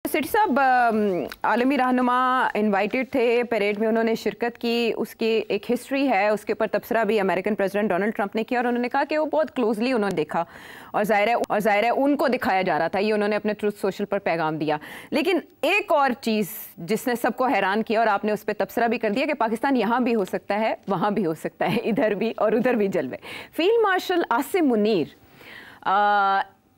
City साहब, आलमी रहनुमा इनवाइटेड थे परेड में, उन्होंने शिरकत की, उसकी एक हिस्ट्री है, उसके ऊपर तबसरा भी अमेरिकन प्रेसिडेंट डोनाल्ड ट्रंप ने किया और उन्होंने कहा कि वो बहुत क्लोजली उन्होंने देखा और जाहिर है उनको दिखाया जा रहा था, ये उन्होंने अपने ट्रूथ सोशल पर पैगाम दिया। लेकिन एक और चीज़ जिसने सबको हैरान किया और आपने उस पर तबसरा भी कर दिया कि पाकिस्तान यहाँ भी हो सकता है, वहाँ भी हो सकता है, इधर भी और उधर भी जलवे। फील्ड मार्शल आसिम मुनीर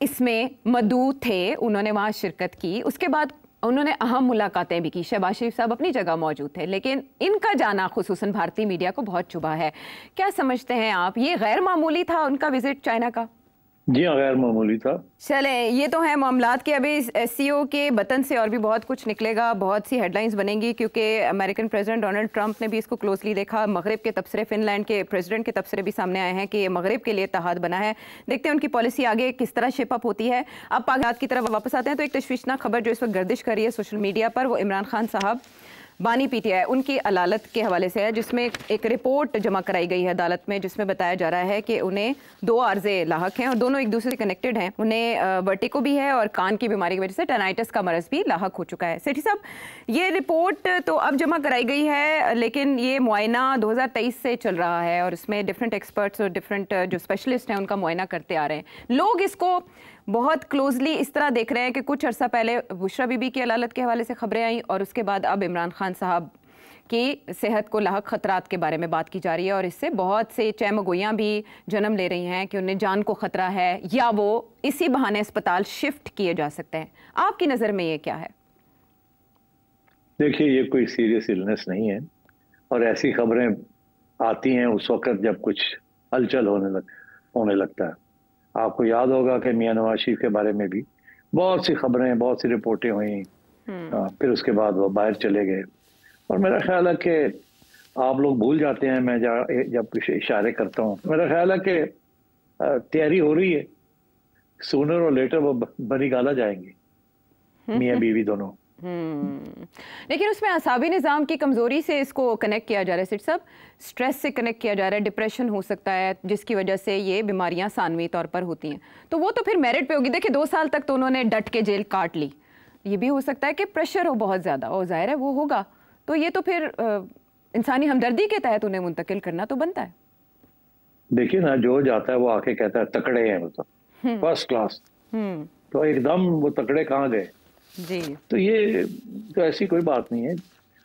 इसमें मदऊ थे, उन्होंने वहाँ शिरकत की, उसके बाद उन्होंने अहम मुलाकातें भी की। शहबाज शरीफ साहब अपनी जगह मौजूद थे, लेकिन इनका जाना खुसूसन भारतीय मीडिया को बहुत चुभा है। क्या समझते हैं आप, ये गैर मामूली था उनका विजिट चाइना का? जी हाँ, गैर मामूली था। चले, ये तो है मामलात के। अभी एससीओ के बतन से और भी बहुत कुछ निकलेगा, बहुत सी हेडलाइंस बनेंगी, क्योंकि अमेरिकन प्रेसिडेंट डोनाल्ड ट्रंप ने भी इसको क्लोजली देखा। मगरिब के तबसरे, फिनलैंड के प्रेसिडेंट के तबसरे भी सामने आए हैं कि ये मगरिब के लिए इत्तेहाद बना है। देखते हैं उनकी पॉलिसी आगे किस तरह शेप अप होती है। अब पाकिस्तान की तरफ वापस आते हैं तो एक तशवीशनाक खबर जो इस वक्त गर्दिश कर रही है सोशल मीडिया पर, वो इमरान खान साहब बानी पीटीआई उनकी अदालत के हवाले से है, जिसमें एक रिपोर्ट जमा कराई गई है अदालत में, जिसमें बताया जा रहा है कि उन्हें 2 आर्जे लाहक हैं और दोनों एक दूसरे से कनेक्टेड हैं। उन्हें वर्टिको भी है और कान की बीमारी की वजह से टेनाइटिस का मरज भी लाहक हो चुका है। सेठी साहब, ये रिपोर्ट तो अब जमा कराई गई है, लेकिन ये मुआयना 2023 से चल रहा है और इसमें डिफरेंट एक्सपर्ट्स और डिफरेंट जो स्पेशलिस्ट हैं उनका मुआयना करते आ रहे हैं। लोग इसको बहुत क्लोजली इस तरह देख रहे हैं कि कुछ अर्सा पहले बुशरा बीबी की अदालत के हवाले से खबरें आई और उसके बाद अब इमरान खान साहब की सेहत को लाहक खतरात के बारे में बात की जा रही है और इससे बहुत से चहमगोइयाँ भी जन्म ले रही हैं कि उन्हें जान को ख़तरा है या वो इसी बहाने अस्पताल शिफ्ट किए जा सकते हैं। आपकी नज़र में ये क्या है? देखिए, ये कोई सीरियस इलनेस नहीं है और ऐसी खबरें आती हैं उस वक्त जब कुछ हलचल होने लगता है। आपको याद होगा कि मियां नवाज शरीफ के बारे में भी बहुत सी खबरें, बहुत सी रिपोर्टें हुई, फिर उसके बाद वो बाहर चले गए और मेरा ख्याल है कि आप लोग भूल जाते हैं, मैं जब कुछ इशारे करता हूँ, मेरा ख्याल है कि तैयारी हो रही है, सूनर और लेटर वो बनी गाला जाएंगे, मियां बीवी दोनों। लेकिन उसमें असाबी निज़ाम की कमज़ोरी से इसको कनेक्ट किया जा रहा है सिट साहब, स्ट्रेस से कनेक्ट किया जा रहा है, डिप्रेशन हो सकता है जिसकी वजह से ये बीमारियां सानवी तौर पर होती हैं, तो वो तो फिर मेरिट पे होगी। देखिए 2 साल तक तो उन्होंने डट के जेल काट ली, ये भी हो सकता है कि प्रेशर हो बहुत ज़्यादा और जाहिर है वो होगा, तो ये तो फिर इंसानी हमदर्दी के तहत उन्हें मुंतकिल करना तो बनता है। देखिए ना, जो जाता है वो आके कहता है तकड़े हैं, मतलब फर्स्ट क्लास, तो एकदम वो तकड़े कहाँ गए जी। तो ये तो ऐसी कोई बात नहीं है।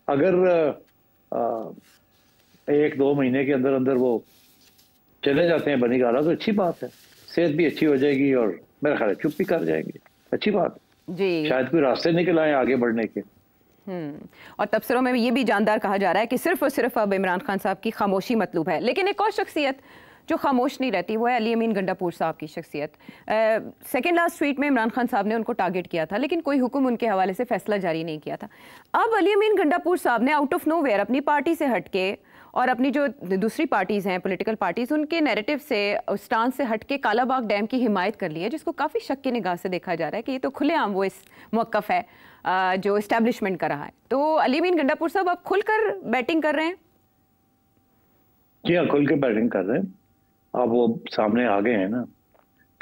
अगर 1-2 महीने के अंदर अंदर वो चले जाते हैं बनी गाला तो अच्छी बात है, सेहत भी अच्छी हो जाएगी और मेरा ख्याल है चुप भी कर जाएंगे, अच्छी बात जी। शायद कोई रास्ते निकल आए आगे बढ़ने के। और तबसरों में ये भी जानदार कहा जा रहा है कि सिर्फ और सिर्फ अब इमरान खान साहब की खामोशी मतलूब है। लेकिन एक और शख्सियत जो खामोश नहीं रहती वो है अली अमीन गंडापुर साहब की शख्सियत। सेकेंड लास्ट ट्वीट में इमरान खान साहब ने उनको टारगेट किया था, लेकिन कोई हुक्म उनके हवाले से फैसला जारी नहीं किया था। अब अली अमीन गंडापुर साहब ने आउट ऑफ नोवेयर अपनी पार्टी से हटके और अपनी जो दूसरी पार्टीज़ हैं, पॉलिटिकल पार्टीज़, उनके नैरेटिव से, स्टांस से हटके कालाबाग डैम की हिमायत कर ली है, जिसको काफ़ी शक की निगाह से देखा जा रहा है कि ये तो खुलेआम वो इस मौक़िफ़ है जो इस्टेब्लिशमेंट का रहा है। तो अली अमीन गंडापुर साहब अब खुलकर बैटिंग कर रहे हैं? जी हाँ, खुल के बैटिंग कर रहे हैं। अब वो सामने आ गए हैं ना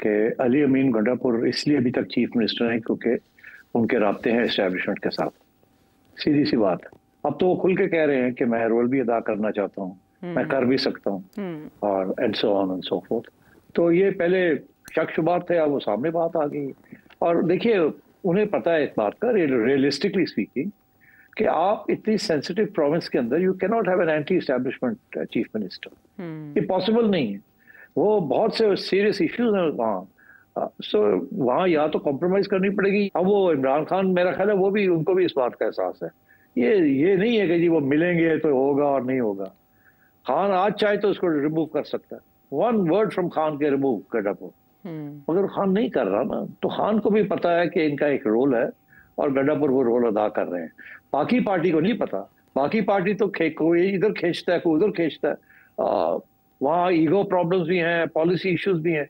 कि अली अमीन गंडापुर इसलिए अभी तक चीफ मिनिस्टर हैं क्योंकि उनके राब्ते हैं एस्टेब्लिशमेंट के साथ, सीधी सी बात है। अब तो वो खुल के कह रहे हैं कि मैं रोल भी अदा करना चाहता हूँ, मैं कर भी सकता हूँ और and so on and so fourth. तो ये पहले शक शुबात थे, अब वो सामने बात आ गई। और देखिए, उन्हें पता है इस बात का, रियलिस्टिकली स्पीकिंग, कि आप इतनी सेंसिटिव प्रोविंस के अंदर you can not have an anti establishment chief minister, ये पॉसिबल नहीं है। वो बहुत से सीरियस इश्यूज हैं वहाँ, सो वहाँ या तो कॉम्प्रोमाइज करनी पड़ेगी। अब वो इमरान खान, मेरा ख्याल है वो भी, उनको भी इस बात का एहसास है। ये नहीं है कि जी वो मिलेंगे तो होगा और नहीं होगा। खान आज चाहे तो उसको रिमूव कर सकता है, 1 वर्ड फ्रॉम खान के रिमूव गंडापुर, मगर खान नहीं कर रहा ना, तो खान को भी पता है कि इनका एक रोल है और गंडापुर वो रोल अदा कर रहे हैं। बाकी पार्टी को नहीं पता, बाकी पार्टी तो कोई इधर खींचता है, कोई उधर खींचता है, वहाँ ईगो प्रॉब्लम्स भी हैं, पॉलिसी इश्यूज भी हैं,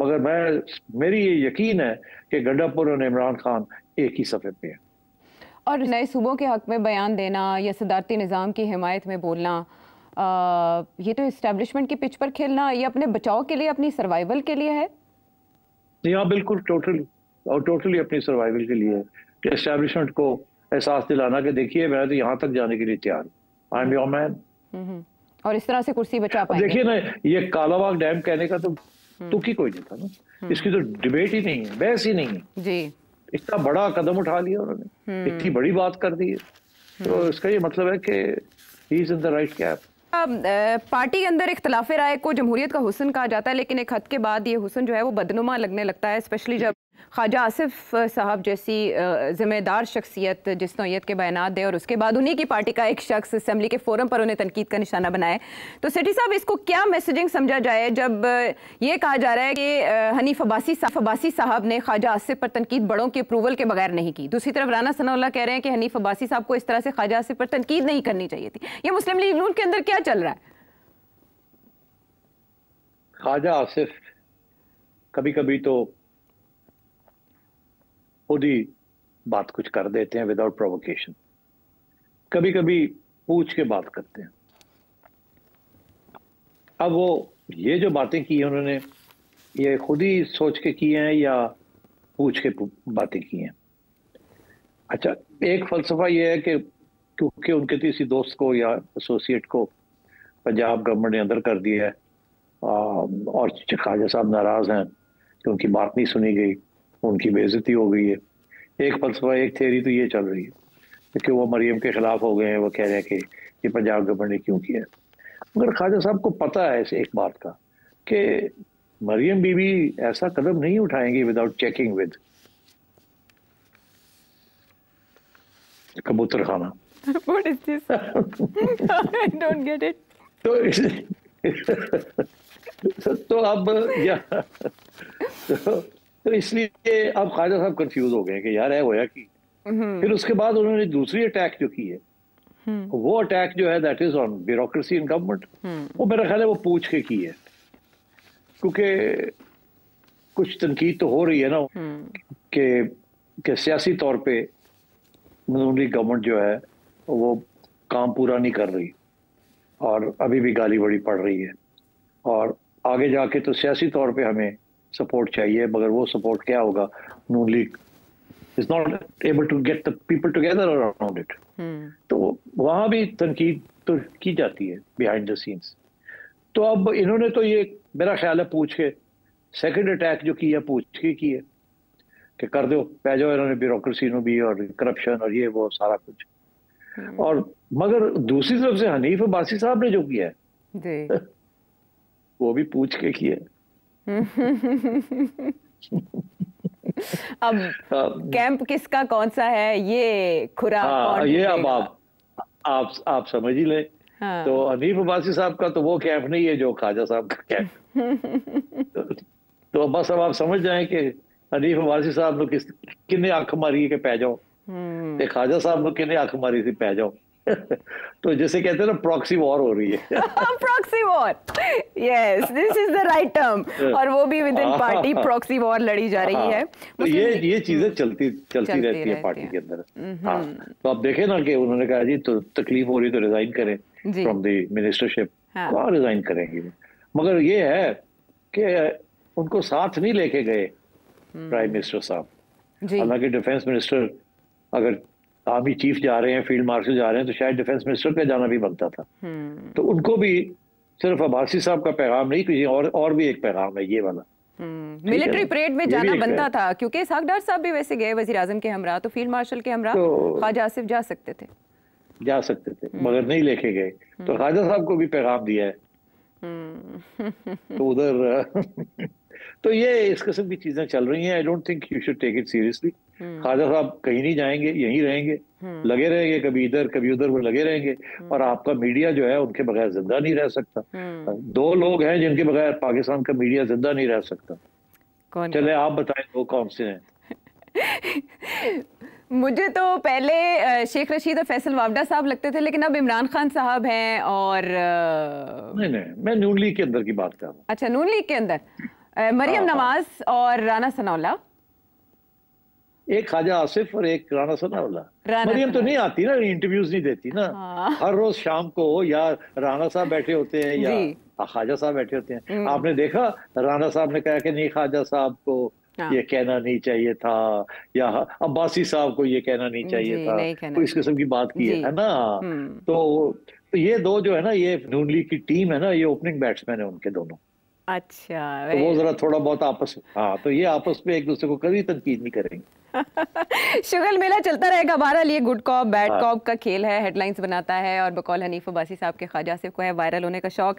मगर मेरी ये यकीन है कि गंडापुर और इमरान खान एक ही सफ़े पे हैं। और नए सूबों के हक में बयान देना या सदारती निज़ाम की हिमायत में बोलना, ये तो इस्टेब्लिशमेंट की पिच पर खेलना, ये अपने बचाव के लिए, अपनी सर्वाइवल के लिए है। जी हाँ, बिल्कुल, टोटली अपनी सर्वाइवल के लिए। एस्टैब्लिशमेंट को एहसास दिलाना कि देखिए मैं तो यहाँ तक जाने के लिए तैयार हूँ, आई एम योर मैन। और इस तरह से कुर्सी बचा पाएंगे। देखिए ना, ये कालाबाग डैम कहने का तो तुक ही कोई नहीं था ना, इसकी तो डिबेट ही नहीं है, बहस ही नहीं है जी। इतना बड़ा कदम उठा लिया उन्होंने, इतनी बड़ी बात कर दी है, तो इसका ये मतलब है कि he is in the right cap. Party के अंदर इख्तिलाफ राय को जमहूरियत का हुस्न कहा जाता है, लेकिन एक हद के बाद ये हुस्न जो है वो बदनुमा लगने लगता है, स्पेशली जब ख्वाजा आसिफ साहब जैसी ज़िम्मेदार शख्सियत जिस नौयत के बयानात दे और उसके बाद उन्हीं की पार्टी का एक शख्स असेंबली के फोरम पर उन्हें तनकीद का निशाना बनाए। तो सेठी साहब, इसको क्या मैसेजिंग समझा जाए जब ये कहा जा रहा है कि हनीफ अब्बासी साहब ने ख्वाजा आसिफ पर तनकीद बड़ों के अप्रूवल के बगैर नहीं की, दूसरी तरफ राना सनाउल्लाह कह रहे हैं कि हनीफ अब्बासी साहब को इस तरह से ख्वाजा आसिफ पर तनकीद नहीं करनी चाहिए थी। ये मुस्लिम लीग नून के अंदर क्या चल रहा है? ख्वाजा आसिफ कभी कभी तो खुद ही बात कुछ कर देते हैं विदाउट प्रोवोकेशन, कभी कभी पूछ के बात करते हैं। अब वो ये जो बातें की हैं उन्होंने, ये खुद ही सोच के की हैं या पूछ के बातें की हैं? अच्छा, एक फलसफा ये है कि क्योंकि उनके किसी दोस्त को या एसोसिएट को पंजाब गवर्नमेंट ने अंदर कर दिया है और ख्वाजा साहब नाराज हैं कि उनकी बात नहीं सुनी गई, उनकी बेइज्जती हो गई है। एक फलसफा, एक थ्योरी तो ये चल रही है कि वो मरियम के खिलाफ हो गए हैं, वो कह रहे हैं कि ये पंजाब गवर्नमेंट ने क्यों किया। मगर ख्वाजा साहब को पता है एक बात का कि मरियम बीबी ऐसा कदम नहीं उठाएंगी विदाउट चेकिंग विद कबूतर खाना। What is this? I don't get it. तो अब तो इसलिए अब ख्वाजा साहब कंफ्यूज हो गए कि यार है होया कि। फिर उसके बाद उन्होंने दूसरी अटैक जो की है, वो अटैक जो है that is on bureaucracy in government. वो मेरा ख्याल है वो पूछ के की है, क्योंकि कुछ तनकीद तो हो रही है ना कि सियासी तौर पे नून लीग गवर्नमेंट जो है वो काम पूरा नहीं कर रही और अभी भी गाली बड़ी पड़ रही है, और आगे जाके तो सियासी तौर पे हमें सपोर्ट चाहिए, मगर वो सपोर्ट क्या होगा? Noon league is not able to get the people together around it. तो वहां भी तनकीद तो की जाती है बिहाइंड द सीन्स। तो अब इन्होंने तो ये मेरा ख्याल है पूछ के सेकंड अटैक जो किया पूछ के की है कि कर दो पै जाओ इन्होंने ब्यूरोक्रेसी में भी और करप्शन और ये वो सारा कुछ। और मगर दूसरी तरफ से हनीफ अब्बासी साहब ने जो किया है वो भी पूछ के किया है। अब कैंप किसका कौन सा है ये खुरा ये अब आप समझ ही ले। तो हनीफ अब्बासी साहब का तो वो कैंप नहीं है जो ख्वाजा साहब का कैंप। तो बस अब आप समझ जाएं कि हनीफ अब्बासी साहब ने किन्ने अख मारी के पै जाओ, ख्वाजा साहब ने किन्ने अख मारी थी पै जाओ। तो जैसे कहते हैं ना, प्रॉक्सी वॉर हो रही है। Proxy war, yes, this is the right term. और वो भी with in party proxy war लड़ी जा रही है। तो ये चीजें चलती रहती है पार्टी के अंदर। हाँ, तो आप देखें ना कि उन्होंने कहा जी तो तकलीफ हो रही तो रिजाइन करें फ्रॉम द मिनिस्टरशिप। कहाँ रिजाइन करेंगे? मगर ये है कि उनको साथ नहीं लेके गए प्राइम मिनिस्टर साहब। हालांकि डिफेंस मिनिस्टर, अगर आर्मी चीफ जा रहे हैं, फील्ड मार्शल जा रहे हैं, तो शायद डिफेंस मिनिस्टर का जाना भी बनता था। तो उनको भी सिर्फ अब्बासी साहब का पैगाम नहीं, किसी और भी एक पैगाम है ये वाला। मिलिट्री परेड में जाना बनता था, क्योंकि इसहाक डार साहब भी वैसे गए वजीर आजम के हमरा, तो फील्ड मार्शल के हमरा ख्वाजा आसिफ जा सकते थे मगर नहीं लेके गए। तो ख्वाजा साहब को भी पैगाम दिया है तो उधर तो ये इस किस्म की चीजें चल रही हैं। I don't think you should take it seriously. Khwaja साहब कहीं नहीं जाएंगे, यहीं रहेंगे, लगे रहेंगे, कभी इधर कभी उधर वो लगे रहेंगे। और आपका मीडिया जो है उनके बगैर जिंदा नहीं रह सकता। दो लोग हैं जिनके बगैर पाकिस्तान का मीडिया जिंदा नहीं रह सकता। चले आप बताएं वो कौन से हैं? मुझे तो पहले शेख रशीद और फैसल वावडा साहब लगते थे, लेकिन अब इमरान खान साहब हैं। और नहीं, मैं नून लीग के अंदर की बात कर रहा हूँ। अच्छा, नून लीग के अंदर मरियम नवाज और राना सनाउल्लाह। एक ख्वाजा आसिफ और एक राना सनाउल्लाह। मरियम तो नहीं आती ना, इंटरव्यूज नहीं देती ना। हर रोज शाम को या राना साहब बैठे होते हैं या ख्वाजा साहब बैठे होते हैं। आपने देखा राना साहब ने कहा कि नहीं ख्वाजा साहब को हाँ ये कहना नहीं चाहिए था, या अब्बासी साहब को ये कहना नहीं चाहिए जी, था, नहीं कहना तो इस किस्म की बात की जी। है ना। तो ये दो जो है ना, ये नून लीग की टीम है ना, ये ओपनिंग बैट्समैन है उनके दोनों। अच्छा तो वो जरा थोड़ा बहुत आपस, हाँ, तो ये आपस में एक दूसरे को कभी तनकीद नहीं करेंगे। शुगल मेला चलता रहेगा। बहरहाल ये गुड कॉप बैड हाँ। कॉप का खेल है, हेडलाइंस बनाता है, और बकौल हनीफ अब्बासी साहब के ख्वाजा आसिफ को है वायरल होने का शौक।